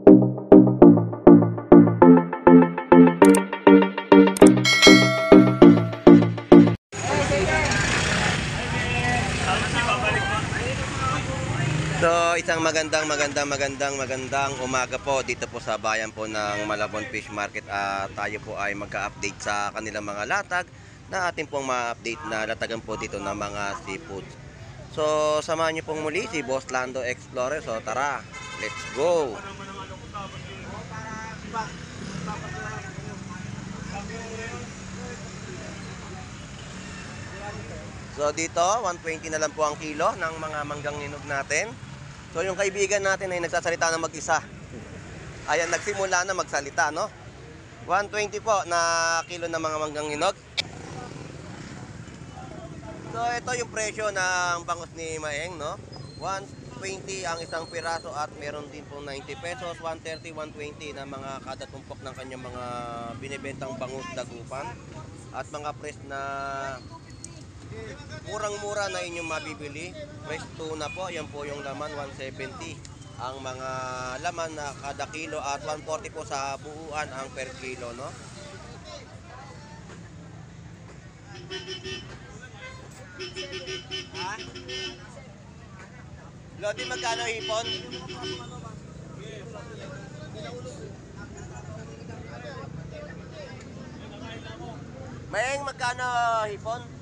So isang magandang umaga po dito po sa bayan po ng Malabon Fish Market. Tayo po ay magka-update sa kanilang mga latag na atin pong ma-update na latagan po dito ng mga seafoods. So samahan niyo pong muli si Boss Lando Explorer. So tara, let's go! So dito 120 na lang po ang kilo ng mga manggang ninog natin. So yung kaibigan natin ay nagsasalita na mag-isa. Ayan, nagsimula na magsalita, no? 120 po na kilo ng mga manggang hinog. So ito yung presyo ng bangus ni Maeng, no? 120 ang isang piraso at meron din po 90 pesos, 130, 120 na mga kada tumpok ng kanyang mga binibentang bangus dagupan. At mga press na murang-mura na inyong mabibili. Fresh tuna po, yan po yung laman, 170 ang mga laman na kada kilo at 140 po sa buuan ang per kilo, no? Ha? Lodi, magkano hipon? Mayeng, magkano hipon?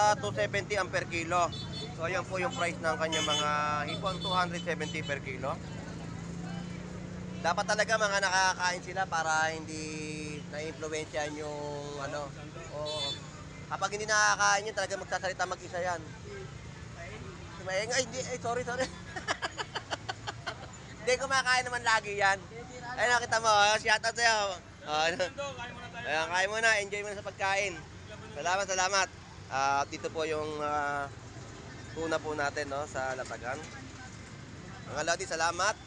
270 ang per kilo. So ayan po yung price ng kanyang mga hipon, 270 per kilo. Dapat talaga mga nakakain sila para hindi na-influensyan yung ano. Kapag hindi nakakain yun, talaga magsasalita mag-isa yan. Ay, hindi, sorry. Hindi, kumakain naman lagi yan. Ay, nakita mo, shoutout sa'yo. Ayan, kain muna, enjoy mo na sa pagkain. Salamat. Dito po yung tuna po natin, no, sa latagan. Mga lodi, salamat.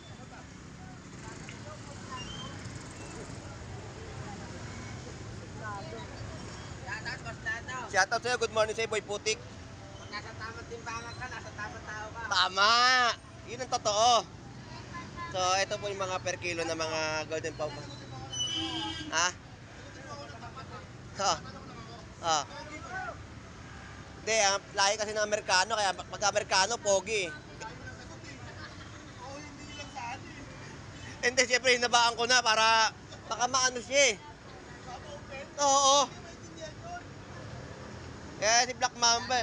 Shoutout sa'yo, good morning sa'yo, Boy Putik. Pag nasa tamang timbangan ka, nasa tamang tao ka. Tama! Yun ang totoo. So, ito po yung mga per kilo na mga golden pau. Ha? Hindi, lahi kasi ng Amerikano, kaya pagka-Amerikano, pogi. Hindi, siyempre, hinabaan ko na para baka maano siya eh. Oo. Kaya si Black Mamba.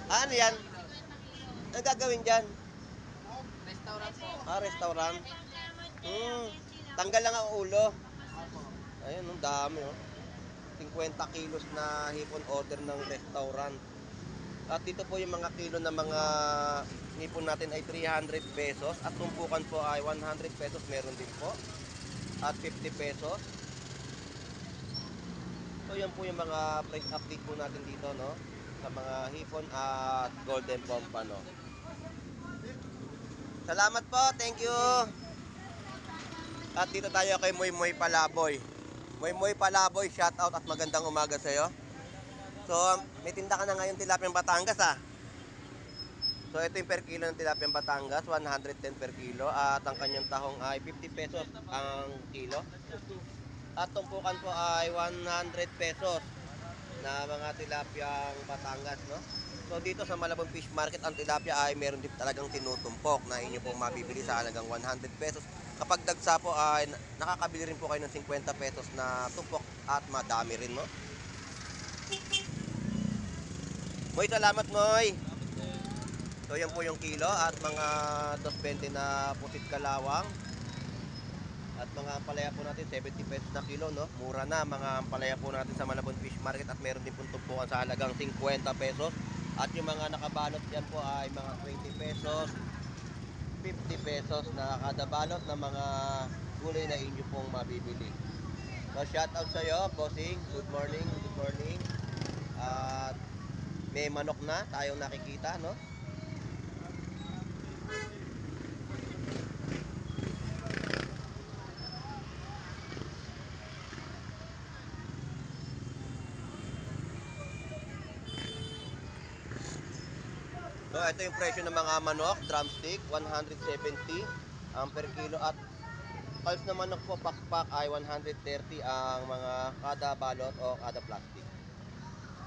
Ano yan? Ang gagawin dyan? Restaurant po. Restaurant. Tanggal lang ang ulo. Ayun, ang dami, oh. 50 kilos na hipon order ng restaurant. At dito po yung mga kilo na mga hipon natin ay 300 pesos. At tumpukan po ay 100 pesos, meron din po. At 50 pesos. So yan po yung mga price update po natin dito, no? Sa mga hipon at golden pompano. Salamat po, thank you. At dito tayo kay Moy Palaboy. Moy Palaboy, shout out at magandang umaga sa iyo. So, may tinda ka na ngayon tilapiyang Batangas, ah. So, ito yung per kilo ng tilapiyang Batangas, 110 per kilo. At ang kanyang tahong ay 50 pesos ang kilo. At tumpukan po ay 100 pesos na mga tilapiyang Batangas, no? So, dito sa Malabon Fish Market, ang tilapia ay meron din talagang tinutumpok na inyo pong mabibili sa halagang 100 pesos. Kapag dagsa po ay nakakabili rin po kayo ng 50 pesos na tumpok at madami rin, no? Moy, salamat, Moy. So yan po yung kilo at mga 220 na pusit kalawang. At mga ampalaya po natin 70 pesos na kilo, no? Mura na mga ampalaya po natin sa Malabon Fish Market at meron din pong tumpukan sa halagang 50 pesos. At yung mga nakabalot yan po ay mga 20 pesos, 50 pesos na kada balot na mga gulay na inyo pong mabibili. So shout out sa iyo, bossing. Good morning. At may manok na tayong nakikita, no? So, ito yung presyo ng mga manok, drumstick, 170 ang per kilo. At pulse na manok po, pakpak ay 130 ang mga kada balot o kada plastic.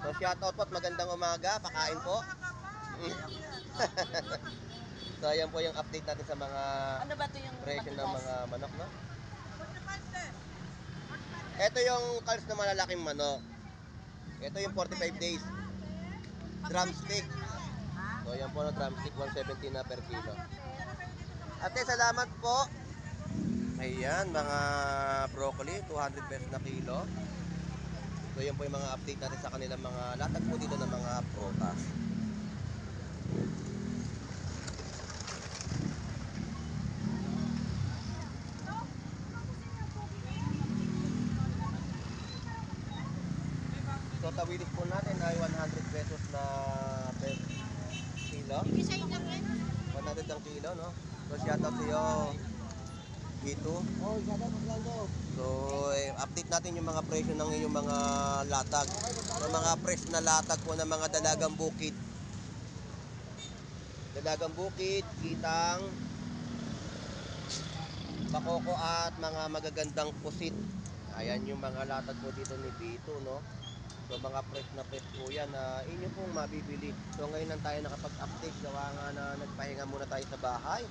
So, shoutout po at magandang umaga. Pakain po. So, ayan po yung update natin sa mga Ano ba ito yung presyo ng matigas? mga manok, no? Ito yung calves na malalaking manok. Ito yung 45 days. Drumstick. So, ayan po na drumstick, 170 na per kilo. Ate, salamat po. Ayan, mga broccoli, 200 pesos na kilo. So, yan po yung mga update natin sa kanilang mga latag po dito ng mga prutas. So, tawilis po natin ay 100 pesos na per kilo. 100 ang kilo, no? So, shoutout sa iyo, Vito. So, update natin yung mga presyo ng iyong mga latag. So, mga fresh na latag po ng mga dalagang bukid. Dalagang bukid, kitang, bakoko at mga magagandang pusit. Ayan yung mga latag po dito ni Vito, no? So, mga fresh na fresh po yan na inyo pong mabibili. So, ngayon lang tayo nakapag-update. Gawa nga na nagpahinga muna tayo sa bahay.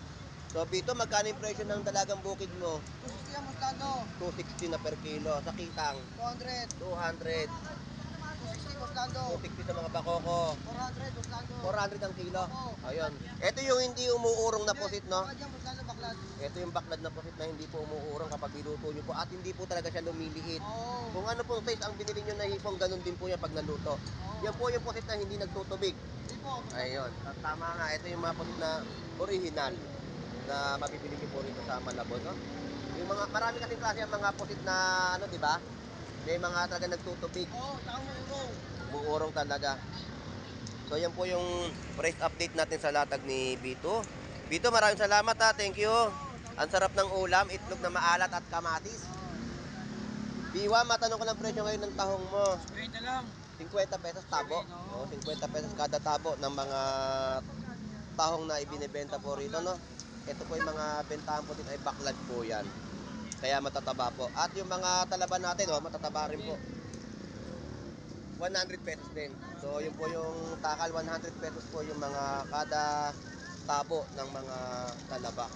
So, Vito, magkano yung presyo ng dalagang bukid mo? 260 ang Mustano. 260 na per kilo. Sa kitang, 200. 200. 260 Mustano. 260 sa mga bakoko. 400 Mustano. 400 ang kilo. Ayun. Ito yung hindi umuurong na pusit, no? Bakit yan Mustano baklad? Ito yung baklad na pusit na hindi po umuurong kapag niluto nyo po. At hindi po talaga siya lumiliit. Oo. Kung ano pong size ang binili nyo na hipong, ganun din po yan pag naluto. Yan po yung pusit na hindi nagtutubig. Hindi po. Ayun. At tama nga, ito yung mga pusit na original na mabibili nyo po rito sa Malabon, no? Yung mga, marami kasing klase ang mga pusit na, ano, di ba? May mga talaga nagtutubig. Oo, takang muurong. Muurong talaga. So, yan po yung price update natin sa latag ni Vito. Vito, maraming salamat ha. Thank you. Ang sarap ng ulam, itlog na maalat at kamatis. Biwa, matanong ko ng presyo ngayon ng tahong mo. 20 lang. 50 pesos tabo. O, 50 pesos kada tabo ng mga tahong na ibinebenta po rito, no? Ito po yung mga bentahan po dito ay baklad po yan. Kaya matataba po. At yung mga talaban natin, oh, matataba rin po. 100 pesos din. So, yun po yung takal, 100 pesos po yung mga kada tabo ng mga talaba.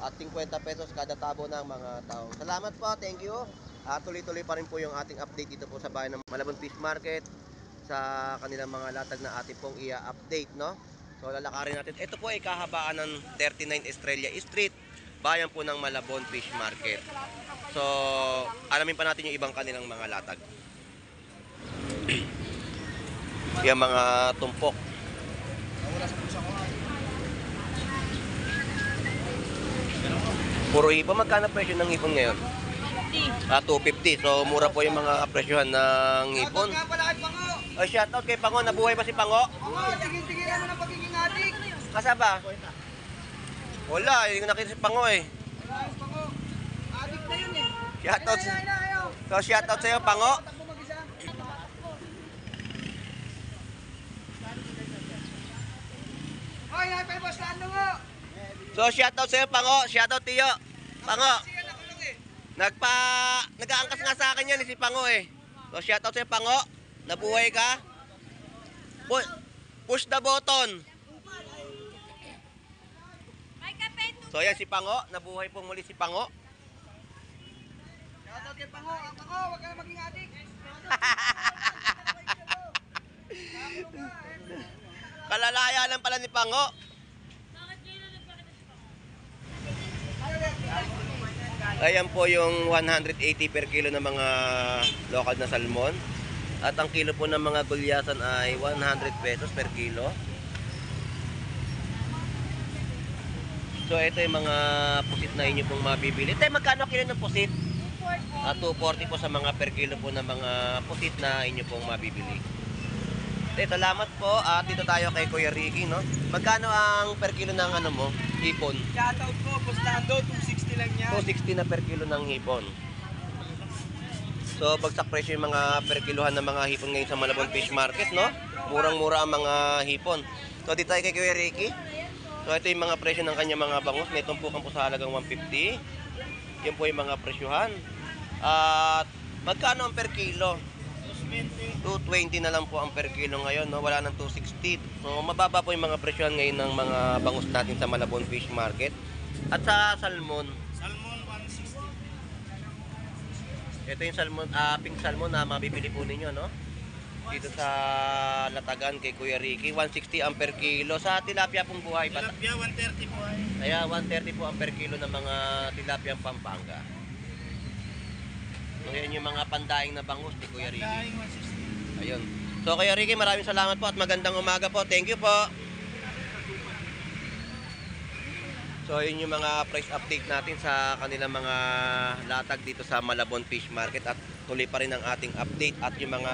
At 50 pesos kada tabo ng mga tahong. Salamat po, thank you. At tuloy-tuloy pa rin po yung ating update dito po sa bayan ng Malabon Fish Market sa kanilang mga latag na ating pong i-update, no? So, lalakarin natin. Ito po ay kahabaan ng 39 Estrella Street, bayan po ng Malabon Fish Market. So, alamin pa natin yung ibang kanilang mga latag. Yung mga tumpok. Puro hipon. Magkano presyo ng hipon ngayon? 250. So, mura po yung mga presyohan ng hipon. Nga pala kay Pango. Oh, shoutout kay Pango. Nabuhay ba si Pango? Pango, tigil-tigilan mo ng pagiging adik. Kasa ba? Wala, hindi ko nakita si Pango eh. Wala yung Pango. Adik na yun eh. Shoutout. Ayaw. So, shoutout sa'yo, Pango. Takbo mag-isa. Hoy, napay boss na ano mo? So, shoutout sa'yo, Pango. Shoutout, Tiyo. Pango. Sige na kulong eh. Nag-aangkas nga sa akin yan si Pango eh. So, shoutout sa'yo, Pango. Nabuhay ka. Push the button. So, yan si Pango. Nabuhay po muli si Pango. Shoutout kay Pango. Ang Pango, huwag ka na maging adik. Kalalaya lang pala ni Pango. Ayan po yung 180 per kilo ng mga local na salmon. At ang kilo po ng mga gulyasan ay 100 pesos per kilo. So ito yung mga pusit na inyo pong mabibili. Ito magkano kilo ng pusit? 240 po sa mga per kilo po ng mga pusit na inyo pong mabibili. Ito, salamat po. At dito tayo kay Kuya Ricky, no? Magkano ang per kilo ng ano mo? Hipon? Shoutout ko, Postando, 260 lang yan. 260 na per kilo ng hipon. So, bagsak presyo yung mga per kilohan ng mga hipon ngayon sa Malabon Fish Market, no? Murang-mura ang mga hipon. So dito tayo kay Kuya Ricky. So ito yung mga presyo ng kanya mga bangus. May tumpukan po sa halagang 150. Yan po yung mga presyuhan. At magkano ang per kilo? 220 na lang po ang per kilo ngayon, no? Wala nang 260. So mababa po yung mga presyohan ngayon ng mga bangus natin sa Malabon Fish Market. At sa salmon, Salmon 160. ito yung salmon, pink salmon na mabibili po ninyo, no? Dito sa Latagan kay Kuya Ricky, 160 ang per kilo. Sa tilapia pong buhay, Tilapia 130 po ay. kaya 130 po ang per kilo ng mga tilapia Pampanga. So yan yung mga pandaing na bangus ni Kuya Ricky. Daing 160. Ayun. So Kuya Ricky, maraming salamat po at magandang umaga po. Thank you po. So yun yung mga price update natin sa kanilang mga latag dito sa Malabon Fish Market at tuloy pa rin ang ating update at yung mga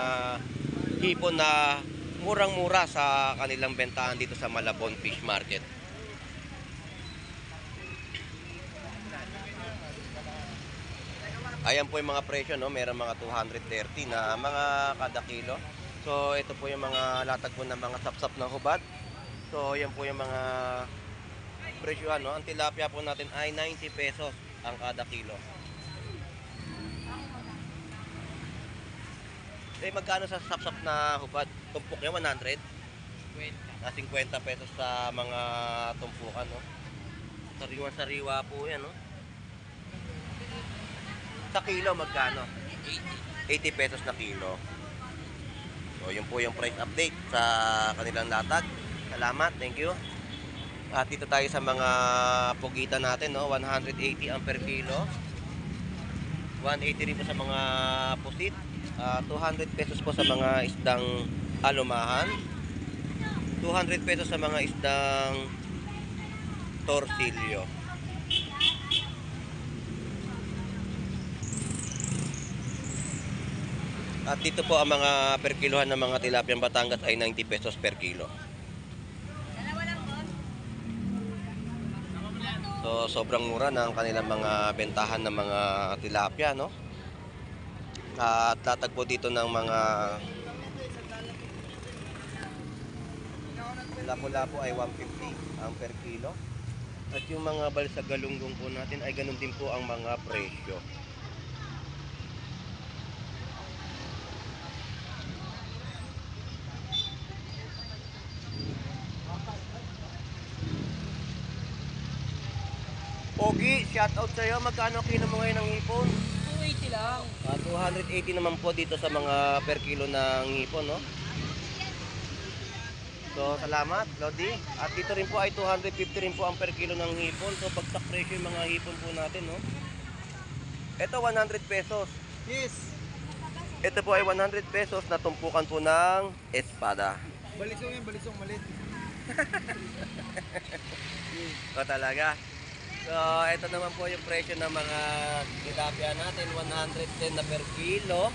hipon na murang-mura sa kanilang bentahan dito sa Malabon Fish Market. Ayan po yung mga presyo, no? Meron mga 230 na mga kada kilo. So ito po yung mga latag po ng mga sapsap na hubad. So yan po yung mga presyohan, no? Ang tilapia po natin ay 90 pesos ang kada kilo. Eh magkano sa sapsap na hubad? Tumpok niya 100? 50. 50 pesos sa mga tumpukan, no? Sariwa-sariwa po yan, no? Sa kilo magkano? 80 pesos na kilo. So yun po yung price update sa kanilang latag. Salamat, thank you. At dito tayo sa mga pugitan natin, no? 180 ang per kilo. 180 rin po sa mga pusit. 200 pesos po sa mga isdang alumahan. 200 pesos sa mga isdang torsilyo. At dito po ang mga per kilohan ng mga tilapiyang Batangas ay 90 pesos per kilo. So sobrang mura ng kanilang mga bentahan ng mga tilapia, no? At tatagpo dito ng mga lapu-lapu ay 150 ang per kilo. At yung mga balsa galunggong po natin ay ganun din po ang mga presyo. Pogi, shoutout sa'yo. Magkano kilo mo ngayon ng hipon? 280 lang. 280 naman po dito sa mga per kilo ng hipon, no? So, salamat, Lodi. At dito rin po ay 250 rin po ang per kilo ng hipon. So, bagsak presyo yung mga hipon po natin, no? Ito, 100 pesos. Yes. Ito po ay 100 pesos na tumpukan po ng espada. Balisong yan, balisong malit. O talaga. So, ito naman po yung presyo ng mga tilapia natin. 110 na per kilo.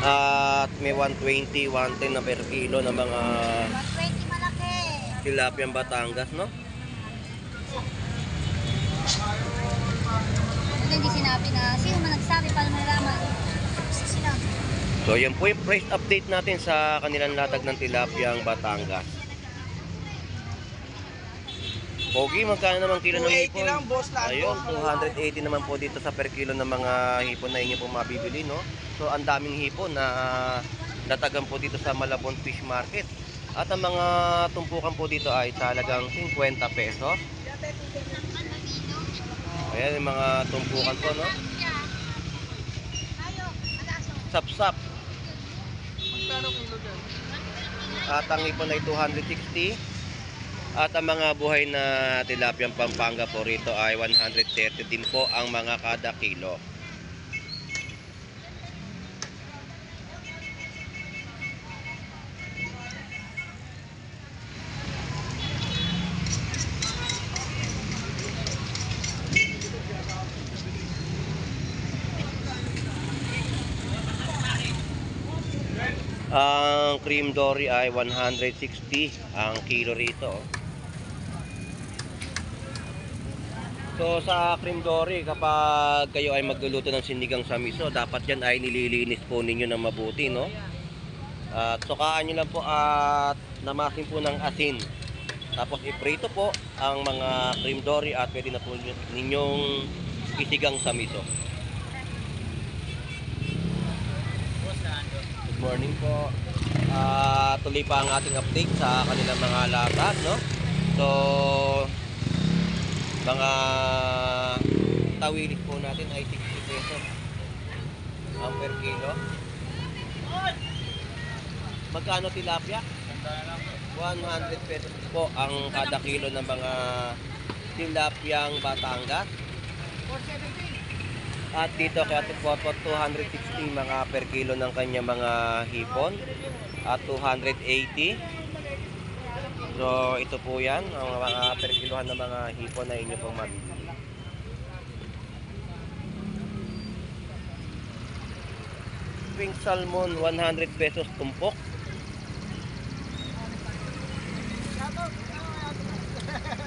At may 120, 110 na per kilo ng mga 120 malaki. tilapiyang Batangas, no? Ito hindi sinabi na, sino man nagsabi para malaman? Sinabi. So, yan po yung price update natin sa kanilang latag ng tilapiyang Batangas. Pogi, magkano naman kilo ng 280 hipon? lang, boss, lahat Ayun, po. 280 naman po dito sa per kilo ng mga hipon na inyo po mabibili, no? So, ang daming hipon na latagan po dito sa Malabon Fish Market. At ang mga tumpukan po dito ay sa halagang 50 pesos. Ayan yung mga tumpukan po, no? Sap-sap. Magkano kilo dyan? At ang hipon ay 260. At ang mga buhay na tilapiyang Pampanga po rito ay 130 din po ang mga kada kilo. Ang cream dory ay 160 ang kilo rito. So sa cream dory, kapag kayo ay magluluto ng sinigang sa miso, dapat yan ay nililinis po ninyo ng mabuti, no? At sukaan nyo lang po at namasin po ng asin. Tapos iprito po ang mga cream dory at pwede na po ninyong isigang sa miso. Good morning po. Tuloy pa ang ating update sa kanilang mga latag, no? So, mga tawilis po natin ay 60 pesos ang per kilo. Magkano tilapia? 100 pesos po ang kada kilo ng mga tilapyang Batangas. At dito kaya po 260 mga per kilo ng kanyang mga hipon. At 280. So ito po yan, ang mga per kilohan ng mga hipon na inyo pong mabibili. Pink salmon 100 pesos tumpok.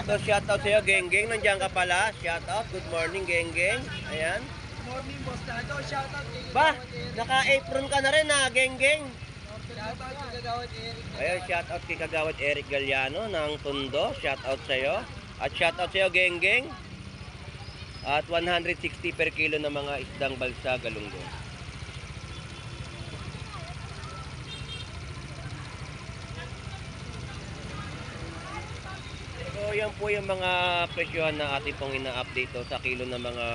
So shoutout sa iyo, Genggeng, nandiyan ka pala. Shoutout, good morning Genggeng. Ayan. Morning, Boss Lando. Shoutout kay Ba, Kagawad Eric. naka-apron ka na rin ha, Genggeng. Shoutout kay Kagawad Eric. Ayan, shoutout kay Kagawad Eric Galliano ng Tondo. Shoutout sa iyo. At shoutout sa iyo, Genggeng. At 160 per kilo ng mga isdang balsa galunggong. So yan po yung mga presyohan na ating pong ina-update sa kilo ng mga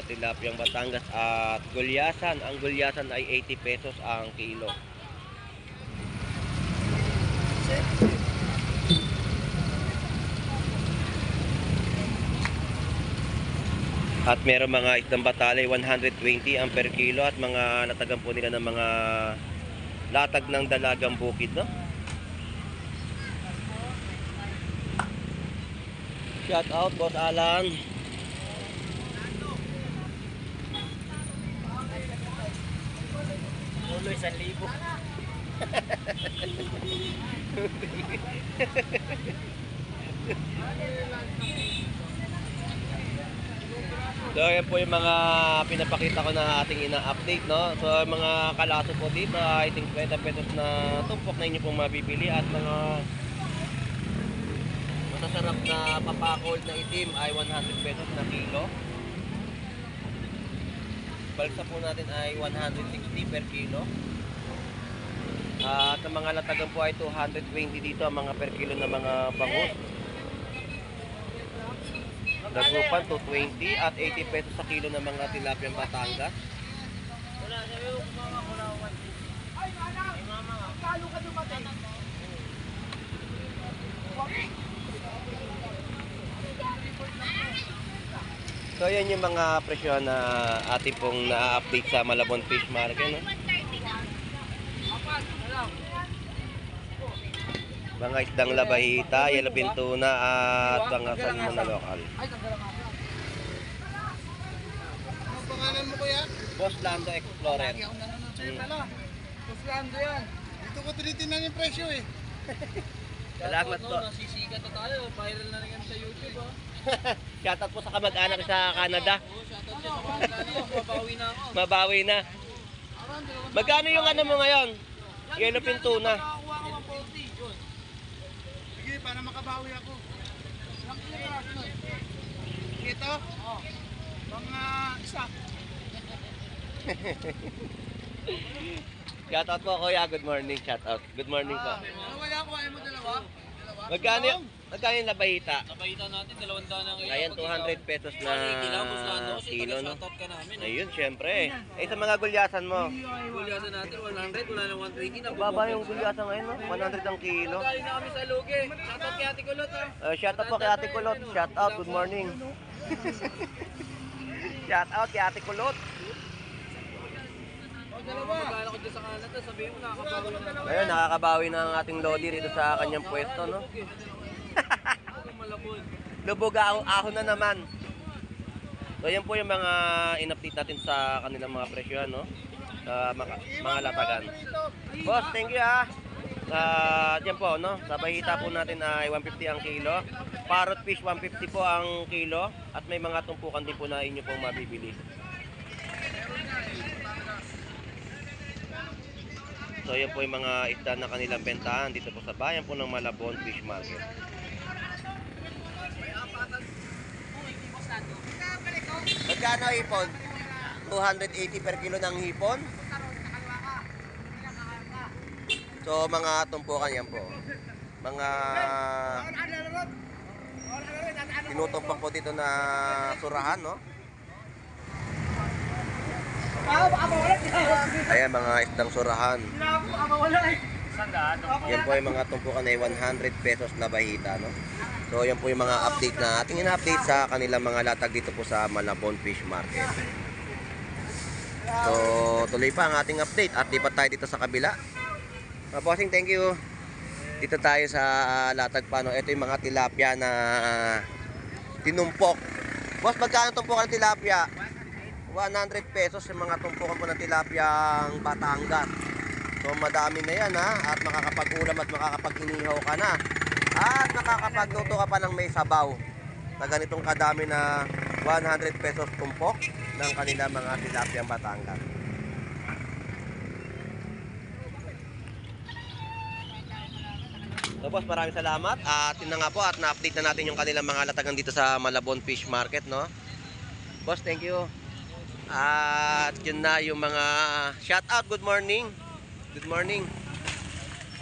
tilapyang Batangas at gulyasan. Ang gulyasan ay 80 pesos ang kilo. At meron mga isdang batalay 120 ang per kilo at mga latagan po nila ng mga latag ng dalagang bukid, no? Shout out Boss Alan. Ulo, 1,000. So yan po yung mga pinapakita ko na ating ina-update, no? So mga kalaso po dito ay 50 pesos na tumpok na inyo pong mabibili at mga masasarap na papakold na itim ay 100 pesos na kilo. Balsa po natin ay 160 per kilo. At ang mga latagan po ay 220 dito ang mga per kilo na mga bangus. Dagupan 220 at 80 pesos sa kilo ng mga tilapyang Batangas. Wala, sabi ko kumama ko lang 1,000. Ay, mama, kalo ka dumating. So yan yung mga presyo na ating pong na-update sa Malabon Fish Market, no? Mga isdang labahita, yellow tuna at mga salmon na lokal. Ay, tanggalang ako. Ano pangalan mo kuya? Boss Lando Explorer. Lagi akong nanonood sa'yo pala. Boss Lando yan. Dito ko tinitingnan yung presyo eh. Salamat po. Nasisikat na tayo. Viral na rin yan sa YouTube oh. Shoutout po sa kamag-anak sa Canada. Shoutout dyan sa Canada. Mabawi na ako. Mabawi na. Magkano yung ano mo ngayon? Yellow tuna. Nakakuha ko 140. Yun. Sige, para makabawi ako. Ilang kilograso nun? Ito? Oo. Mga isa. Shoutout po kuya, good morning. Shoutout. Good morning po. Ano kaya kuhain mo dalawa? Magkano yung labahita? Napahita natin, 200 na ngayon. Ayan, 200 pesos na kilo, no? Shoutout ka namin. Ayun, syempre. Eh, sa mga gulyasan mo. Gulyasan natin, 100, wala nang 120. Baba yung gulyasan ngayon, no? 100 ang kilo. Galing na kami sa Lugi. Shoutout kay Ate Kulot ha. Shoutout po kay Ate Kulot. Shoutout, good morning. Shoutout kay Ate Kulot. Dalawa. Magkala ko dyan sa Canada, sabihin mo nakakabawi na. Ayun, nakakabawi na ang ating Lodi rito sa kanyang pwesto, no? Malabon. Lubog ahon na naman. So, yan po yung mga in-update natin sa kanilang mga presyo, no? Sa mga latagan. Boss, thank you ha. Yan po, no? Sa bahita po natin ay 150 ang kilo. Parrot fish 150 po ang kilo. At may mga tumpukan din po na inyo pong mabibili. So yan po yung mga isda na kanilang bentahan dito po sa bayan po ng Malabon Fish Market. Magkano hipon? 280 per kilo ng hipon. So mga tumpukan yan po. Mga tinutumpak po dito na surahan, no? Ayan mga isdang surahan. Yan po yung mga tumpukan ay 100 pesos na bahita, no? So yan po yung mga update na ating ina-update sa kanilang mga latag dito po sa Malabon Fish Market. So tuloy pa ang ating update at lipat tayo dito sa kabila. Bossing, thank you. Dito tayo sa latag pa, no? Ito yung mga tilapia na tinumpok. Boss, magkano tumpukan ng tilapia? 100 pesos yung mga tumpukan po ng tilapia ang Batangas. So madami na yan, ha? At makakapag-ulam at makakapag-inihaw ka na. At nakakapagluto ka pa ng may sabaw na ganitong kadami na 100 pesos tumpok ng kanila mga tilapia ang Batangas. So boss, maraming salamat. At yun na nga po, at na-update na natin yung kanilang mga latagan dito sa Malabon Fish Market, no? Boss, thank you. At yun na yung mga shout out. Good morning. Good morning.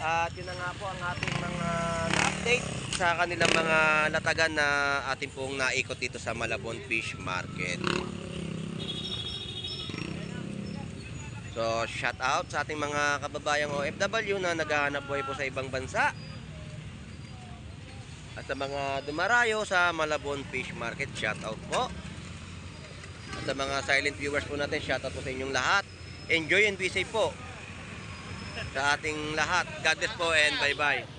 At yun na nga po ang ating mga na-update sa kanilang mga latagan na ating pong naikot dito sa Malabon Fish Market. So shout out sa ating mga kababayang OFW na naghahanap buhay po sa ibang bansa. At sa mga dumarayo sa Malabon Fish Market, shout out po. At sa mga silent viewers po natin, shout out po sa inyong lahat. Enjoy and be safe po sa ating lahat. God bless po and bye bye.